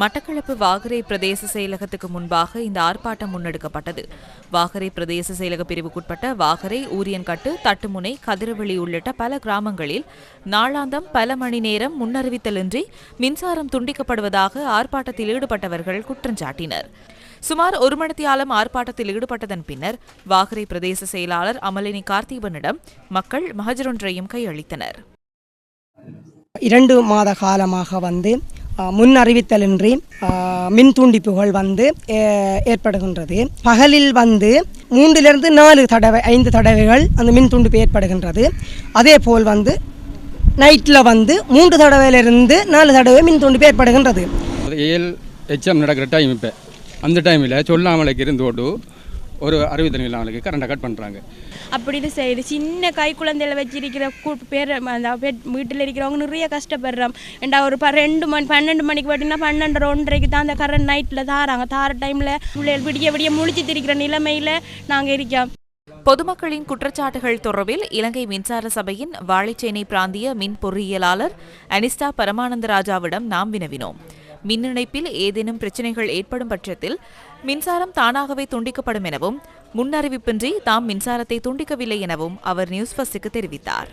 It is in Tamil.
மட்டக்களப்பு வாகரை பிரதேச செயலகத்துக்கு முன்பாக இந்த ஆர்ப்பாட்டம் முன்னெடுக்கப்பட்டது. வாகரை பிரதேச செயலக பிரிவுக்குட்பட்ட வாகரை, ஊரியன்கட்டு, தட்டுமுனை, கதிரவெளி உள்ளிட்ட பல கிராமங்களில் நாளாந்தம் பல மணி நேரம் முன்னறிவித்தலின்றி மின்சாரம் துண்டிக்கப்படுவதாக ஆர்ப்பாட்டத்தில் ஈடுபட்டவர்கள் குற்றஞ்சாட்டினர். சுமார் ஒரு மணித்தியாலம் ஆர்ப்பாட்டத்தில் ஈடுபட்டதன் பின்னர் வாகரை பிரதேச செயலாளர் அமலினி கார்த்திபனிடம் மக்கள் மகஜரொன்றையும் கையளித்தனர். 2 மாத காலமாக முன் அறிவித்தலின்றி மின் துண்டிப்புகள் ஏற்படுகின்றது. பகலில் 3லிருந்து 4 தடவை 5 தடவைகள் அந்த மின் துண்டிப்பு ஏற்படுகின்றது. அதே போல் நைட்டில் 3 தடவையிலிருந்து 4 தடவை மின் துண்டிப்பு ஏற்படுகின்றது. HM நடக்கிற டைம் இப்போ அந்த டைமில் சொல்லாமலைக்கு இருந்து ஒரு அறிவித்தல் அவங்களுக்கு கரண்டை கட் பண்ணுறாங்க. அப்படின்னு செய்யுது. சின்ன கை குழந்தையில வச்சிருக்கிற பேர் அந்த வீட்டில் இருக்கிறவங்க நிறைய கஷ்டப்படுறோம். ஏண்டா ஒரு 12 மணிக்கு பார்த்தீங்கன்னா 12:30 1:30 தான் அந்த கரண்ட் நைட்டில் தாராங்க. தார டைமில் பிள்ளைகள் விடிய முழிச்சு திரிக்கிற நிலைமையில் நாங்கள் இருக்கோம். பொதுமக்களின் குற்றச்சாட்டுகள் தொடர்பில் இலங்கை மின்சார சபையின் வாழைச்சேனை பிராந்திய மின் பொறியியலாளர் அனிஸ்டா பரமானந்தராஜாவிடம் நாம் வினவினோம். மின் இணைப்பில் ஏதேனும் பிரச்சினைகள் ஏற்படும் பட்சத்தில் மின்சாரம் தானாகவே துண்டிக்கப்படும் எனவும் முன்னறிவிப்பின்றி தாம் மின்சாரத்தை துண்டிக்கவில்லை எனவும் அவர் நியூஸ் ஃபர்ஸ்டுக்கு தெரிவித்தார்.